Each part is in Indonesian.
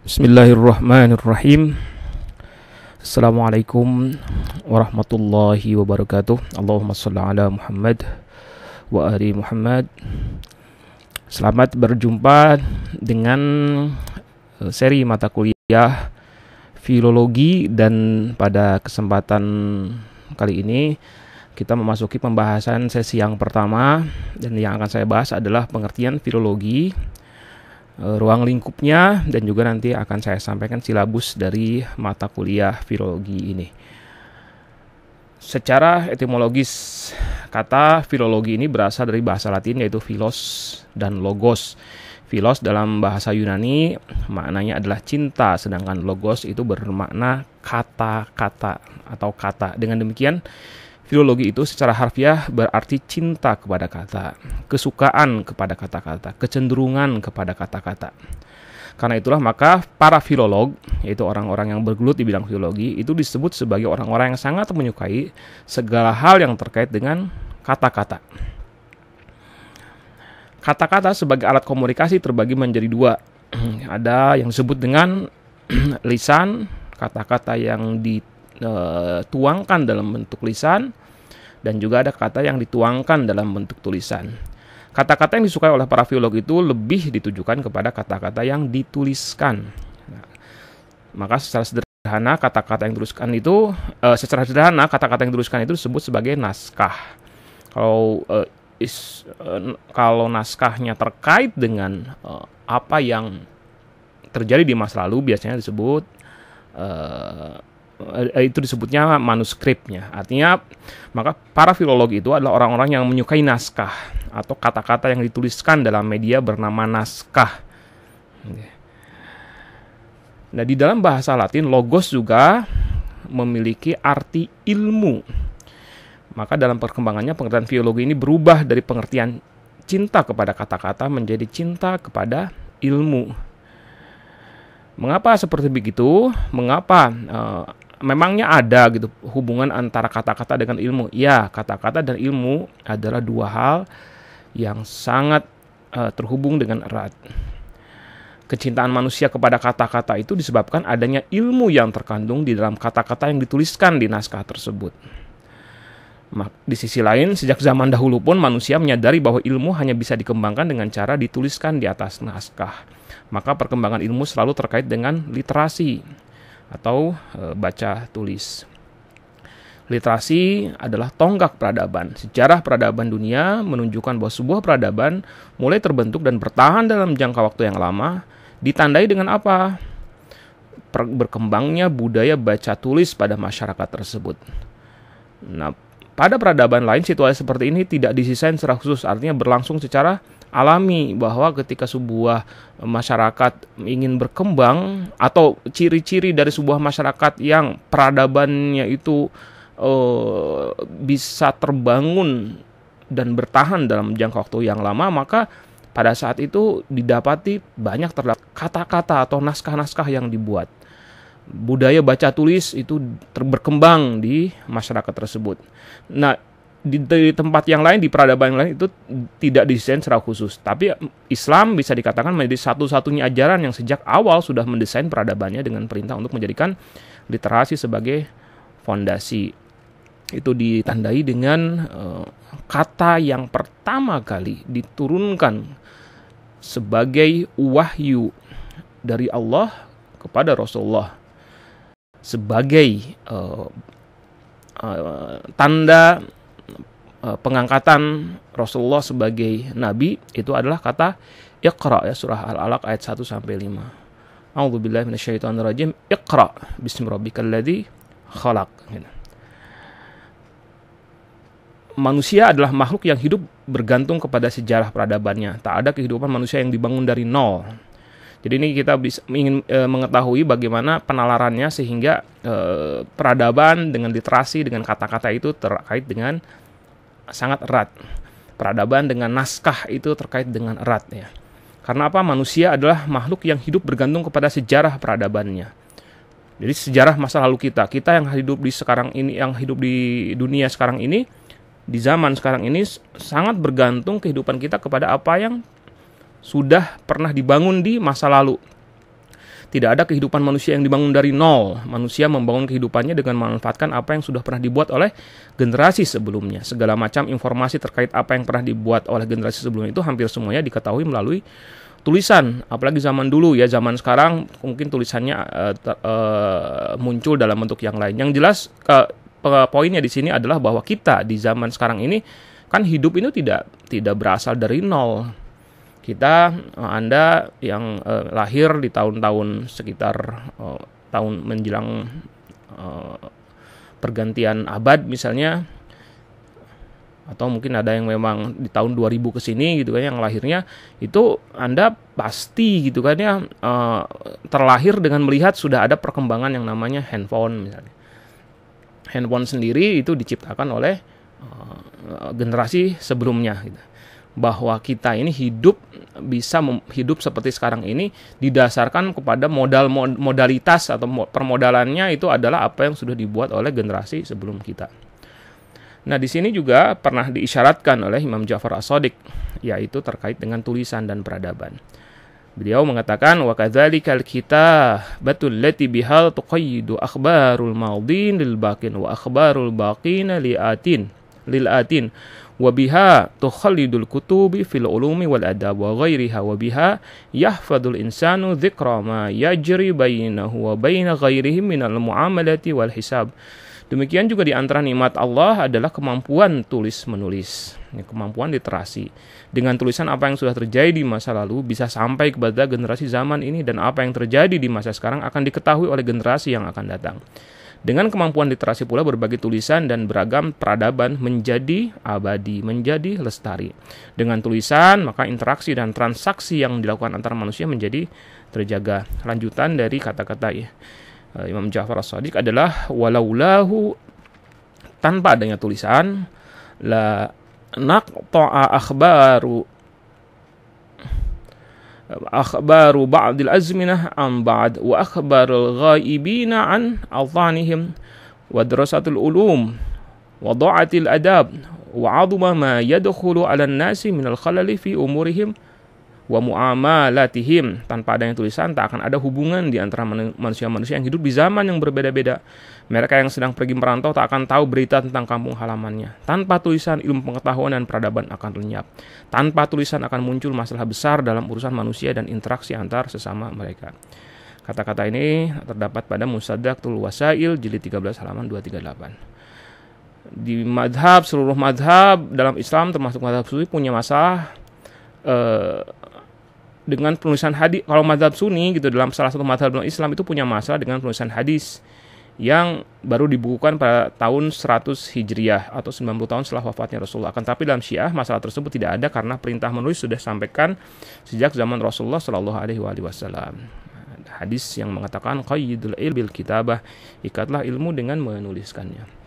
Bismillahirrahmanirrahim. Assalamualaikum warahmatullahi wabarakatuh. Allahumma shalli ala Muhammad wa ali Muhammad. Selamat berjumpa dengan seri mata kuliah filologi, dan pada kesempatan kali ini kita memasuki pembahasan sesi yang pertama, dan yang akan saya bahas adalah pengertian filologi, ruang lingkupnya, dan juga nanti akan saya sampaikan silabus dari mata kuliah filologi ini. Secara etimologis, kata filologi ini berasal dari bahasa Latin yaitu philos dan logos. Philos dalam bahasa Yunani maknanya adalah cinta, sedangkan logos itu bermakna kata-kata atau kata. Dengan demikian, filologi itu secara harfiah berarti cinta kepada kata, kesukaan kepada kata-kata, kecenderungan kepada kata-kata. Karena itulah maka para filolog, yaitu orang-orang yang bergelut di bidang filologi, itu disebut sebagai orang-orang yang sangat menyukai segala hal yang terkait dengan kata-kata. Kata-kata sebagai alat komunikasi terbagi menjadi dua. Ada yang disebut dengan lisan, kata-kata yang dituangkan dalam bentuk lisan, dan juga ada kata yang dituangkan dalam bentuk tulisan. Kata-kata yang disukai oleh para filolog itu lebih ditujukan kepada kata-kata yang dituliskan. Nah, maka secara sederhana kata-kata yang dituliskan itu disebut sebagai naskah. Kalau naskahnya terkait dengan apa yang terjadi di masa lalu, biasanya disebut itu disebutnya manuskripnya. Artinya, maka para filolog itu adalah orang-orang yang menyukai naskah atau kata-kata yang dituliskan dalam media bernama naskah. Nah, di dalam bahasa Latin, logos juga memiliki arti ilmu. Maka dalam perkembangannya, pengertian filologi ini berubah dari pengertian cinta kepada kata-kata menjadi cinta kepada ilmu. Mengapa seperti begitu? Mengapa memangnya ada gitu hubungan antara kata-kata dengan ilmu? Ya, kata-kata dan ilmu adalah dua hal yang sangat terhubung dengan erat. Kecintaan manusia kepada kata-kata itu disebabkan adanya ilmu yang terkandung di dalam kata-kata yang dituliskan di naskah tersebut. Di sisi lain, sejak zaman dahulu pun manusia menyadari bahwa ilmu hanya bisa dikembangkan dengan cara dituliskan di atas naskah. Maka perkembangan ilmu selalu terkait dengan literasi atau baca tulis. Literasi adalah tonggak peradaban. Sejarah peradaban dunia menunjukkan bahwa sebuah peradaban mulai terbentuk dan bertahan dalam jangka waktu yang lama ditandai dengan apa? Berkembangnya budaya baca tulis pada masyarakat tersebut. Nah, pada peradaban lain situasi seperti ini tidak didesain secara khusus, artinya berlangsung secara alami, bahwa ketika sebuah masyarakat ingin berkembang atau ciri-ciri dari sebuah masyarakat yang peradabannya itu bisa terbangun dan bertahan dalam jangka waktu yang lama, maka pada saat itu didapati banyak terdapat kata-kata atau naskah-naskah yang dibuat. Budaya baca tulis itu berkembang di masyarakat tersebut. Nah, di tempat yang lain, di peradaban yang lain itu tidak didesain secara khusus. Tapi Islam bisa dikatakan menjadi satu-satunya ajaran yang sejak awal sudah mendesain peradabannya dengan perintah untuk menjadikan literasi sebagai fondasi. Itu ditandai dengan kata yang pertama kali diturunkan sebagai wahyu dari Allah kepada Rasulullah sebagai tanda pengangkatan Rasulullah sebagai nabi, itu adalah kata Iqra, ya, surah Al-Alaq ayat 1 sampai 5. A'udzubillahi minasyaitonirrajim. Iqra bismi rabbikal ladzi khalaq. Manusia adalah makhluk yang hidup bergantung kepada sejarah peradabannya. Tak ada kehidupan manusia yang dibangun dari nol. Jadi ini kita ingin mengetahui bagaimana penalarannya sehingga peradaban dengan literasi dengan kata-kata itu terkait dengan sangat erat. Peradaban dengan naskah itu terkait dengan erat, ya. Karena apa? Manusia adalah makhluk yang hidup bergantung kepada sejarah peradabannya. Jadi sejarah masa lalu kita yang hidup di sekarang ini, yang hidup di dunia sekarang ini, di zaman sekarang ini sangat bergantung kehidupan kita kepada apa yang sudah pernah dibangun di masa lalu. Tidak ada kehidupan manusia yang dibangun dari nol. Manusia membangun kehidupannya dengan memanfaatkan apa yang sudah pernah dibuat oleh generasi sebelumnya. Segala macam informasi terkait apa yang pernah dibuat oleh generasi sebelumnya itu hampir semuanya diketahui melalui tulisan. Apalagi zaman dulu ya, zaman sekarang mungkin tulisannya muncul dalam bentuk yang lain. Yang jelas poinnya di sini adalah bahwa kita di zaman sekarang ini kan hidup ini tidak berasal dari nol. Kita, Anda yang lahir di tahun-tahun sekitar tahun menjelang pergantian abad misalnya, atau mungkin ada yang memang di tahun 2000 ke sini gitu kan, yang lahirnya itu Anda pasti gitu kan ya terlahir dengan melihat sudah ada perkembangan yang namanya handphone misalnya. Handphone sendiri itu diciptakan oleh generasi sebelumnya gitu. Bahwa kita ini bisa hidup seperti sekarang ini didasarkan kepada modalitas atau permodalannya itu adalah apa yang sudah dibuat oleh generasi sebelum kita. Nah, di sini juga pernah diisyaratkan oleh Imam Ja'far As-Shadiq, yaitu terkait dengan tulisan dan peradaban. Beliau mengatakan, wa kadzalikal kitabatul lati bihal tuqayyidu akhbarul madin lil baqin wa akhbarul baqina lil atin wa biha tukhallidul kutubi fil ulumi wal adab wa ghairiha wa biha yahfadul insanu dzikra ma yajri bainahu wa baina ghairihi minal muamalati wal hisab. Demikian juga di antara nikmat Allah adalah kemampuan tulis-menulis, kemampuan literasi. Dengan tulisan apa yang sudah terjadi di masa lalu bisa sampai kepada generasi zaman ini, dan apa yang terjadi di masa sekarang akan diketahui oleh generasi yang akan datang. Dengan kemampuan literasi pula berbagai tulisan dan beragam peradaban menjadi abadi, menjadi lestari. Dengan tulisan maka interaksi dan transaksi yang dilakukan antara manusia menjadi terjaga. Lanjutan dari kata-kata Imam Ja'far As-Shadiq adalah walaulahu, tanpa adanya tulisan, la naqta'a akhbaru ba'dil azminah an ba'd wa akhbarul ghaibina an altanihim wa darasatul ulum wa dha'atil adab wa 'azuma ma yadkhulu 'alan nasi minal khalali fi umurihim wa mu'amalatihim. Tanpa adanya tulisan tak akan ada hubungan di antara manusia-manusia yang hidup di zaman yang berbeda-beda. Mereka yang sedang pergi merantau tak akan tahu berita tentang kampung halamannya. Tanpa tulisan ilmu pengetahuan dan peradaban akan lenyap. Tanpa tulisan akan muncul masalah besar dalam urusan manusia dan interaksi antar sesama mereka. Kata-kata ini terdapat pada Musaddaqul Wasail jilid 13 halaman 238. Di madhab, seluruh madhab dalam Islam termasuk madhab Sufi punya masalah dengan penulisan hadis. Kalau mazhab Sunni gitu, dalam salah satu mazhab dalam Islam itu punya masalah dengan penulisan hadis yang baru dibukukan pada tahun 100 Hijriah atau 90 tahun setelah wafatnya Rasulullah. Akan tapi dalam Syiah masalah tersebut tidak ada karena perintah menulis sudah sampaikan sejak zaman Rasulullah Shallallahu Alaihi Wasallam. Hadis yang mengatakan qayyidul ilm bil kitabah, ikatlah ilmu dengan menuliskannya.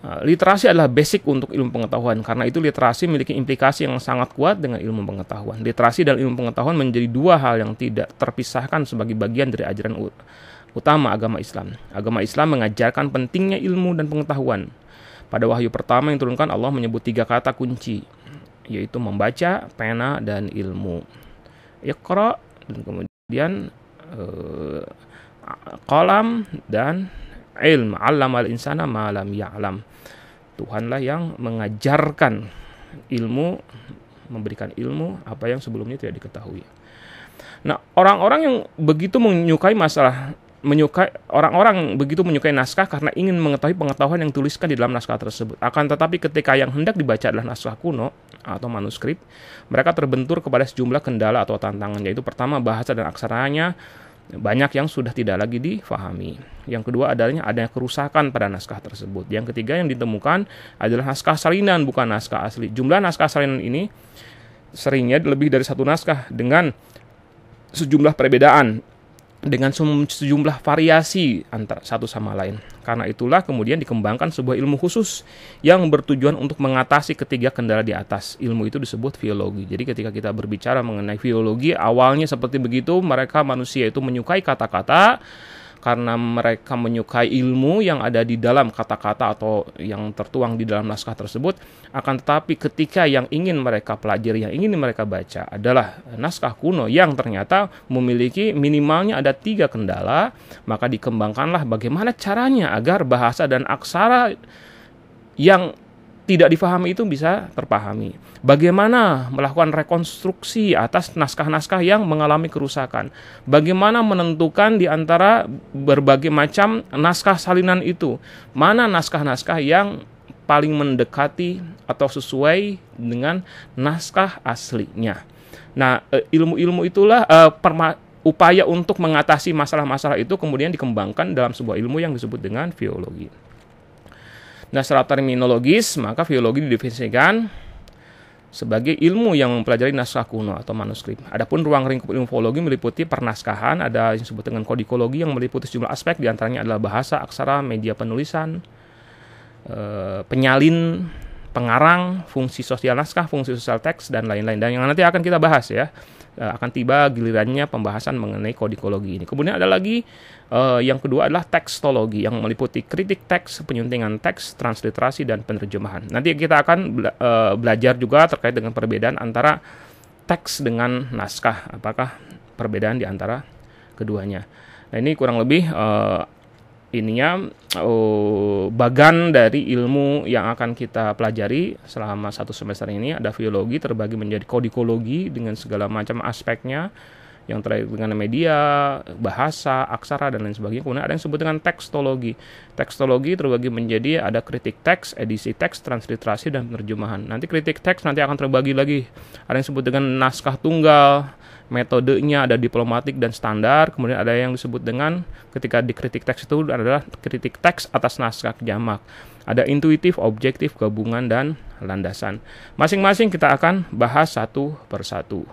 Literasi adalah basic untuk ilmu pengetahuan. Karena itu literasi memiliki implikasi yang sangat kuat dengan ilmu pengetahuan. Literasi dan ilmu pengetahuan menjadi dua hal yang tidak terpisahkan sebagai bagian dari ajaran utama agama Islam. Agama Islam mengajarkan pentingnya ilmu dan pengetahuan. Pada wahyu pertama yang turunkan, Allah menyebut 3 kata kunci, yaitu membaca, pena, dan ilmu. Iqra, dan kemudian qalam, dan ilm. 'Allamal insana ma lam ya'lam. Tuhanlah yang mengajarkan ilmu, memberikan ilmu apa yang sebelumnya tidak diketahui. Nah, orang-orang yang begitu menyukai orang-orang begitu menyukai naskah karena ingin mengetahui pengetahuan yang dituliskan di dalam naskah tersebut. Akan tetapi ketika yang hendak dibaca adalah naskah kuno atau manuskrip, mereka terbentur kepada sejumlah kendala atau tantangan, yaitu pertama, bahasa dan aksaranya banyak yang sudah tidak lagi difahami. Yang kedua adanya kerusakan pada naskah tersebut. Yang ketiga yang ditemukan adalah naskah salinan, bukan naskah asli. Jumlah naskah salinan ini seringnya lebih dari satu naskah dengan sejumlah perbedaan, dengan sejumlah variasi antara satu sama lain. Karena itulah kemudian dikembangkan sebuah ilmu khusus yang bertujuan untuk mengatasi ketiga kendala di atas. Ilmu itu disebut filologi. Jadi ketika kita berbicara mengenai filologi, awalnya seperti begitu, mereka manusia itu menyukai kata-kata karena mereka menyukai ilmu yang ada di dalam kata-kata atau yang tertuang di dalam naskah tersebut. Akan tetapi ketika yang ingin mereka pelajari, yang ingin mereka baca adalah naskah kuno yang ternyata memiliki minimalnya ada 3 kendala, maka dikembangkanlah bagaimana caranya agar bahasa dan aksara yang tidak difahami itu bisa terpahami. Bagaimana melakukan rekonstruksi atas naskah-naskah yang mengalami kerusakan. Bagaimana menentukan di antara berbagai macam naskah salinan itu. Mana naskah-naskah yang paling mendekati atau sesuai dengan naskah aslinya. Nah, ilmu-ilmu itulah upaya untuk mengatasi masalah-masalah itu kemudian dikembangkan dalam sebuah ilmu yang disebut dengan filologi. Nah, secara terminologis, maka filologi didefinisikan sebagai ilmu yang mempelajari naskah kuno atau manuskrip. Adapun ruang lingkup ilmu filologi meliputi pernaskahan, ada yang disebut dengan kodikologi yang meliputi sejumlah aspek, diantaranya adalah bahasa, aksara, media penulisan, penyalin, pengarang, fungsi sosial naskah, fungsi sosial teks, dan lain-lain. Dan yang nanti akan kita bahas ya, akan tiba gilirannya pembahasan mengenai kodikologi ini. Kemudian ada lagi yang kedua adalah tekstologi yang meliputi kritik teks, penyuntingan teks, transliterasi, dan penerjemahan. Nanti kita akan belajar juga terkait dengan perbedaan antara teks dengan naskah. Apakah perbedaan di antara keduanya? Nah, ini kurang lebih bagan dari ilmu yang akan kita pelajari selama 1 semester ini. Ada filologi terbagi menjadi kodikologi dengan segala macam aspeknya yang terkait dengan media, bahasa, aksara, dan lain sebagainya. Kemudian ada yang disebut dengan tekstologi. Tekstologi terbagi menjadi ada kritik teks, edisi teks, transliterasi, dan penerjemahan. Nanti kritik teks nanti akan terbagi lagi. Ada yang disebut dengan naskah tunggal, metodenya ada diplomatik dan standar. Kemudian ada yang disebut dengan ketika dikritik teks itu adalah kritik teks atas naskah jamak. Ada intuitif, objektif, gabungan, dan landasan. Masing-masing kita akan bahas satu persatu.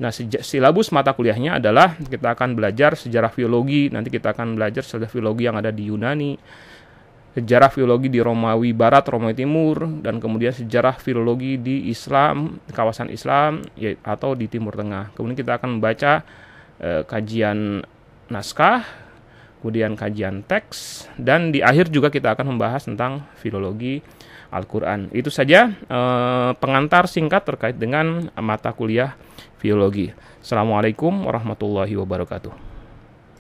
Nah, silabus mata kuliahnya adalah kita akan belajar sejarah filologi, nanti kita akan belajar sejarah filologi yang ada di Yunani, sejarah filologi di Romawi Barat, Romawi Timur, dan kemudian sejarah filologi di Islam, kawasan Islam atau di Timur Tengah. Kemudian kita akan membaca kajian naskah, kemudian kajian teks, dan di akhir juga kita akan membahas tentang filologi Al-Quran. Itu saja pengantar singkat terkait dengan mata kuliah filologi. Assalamualaikum warahmatullahi wabarakatuh.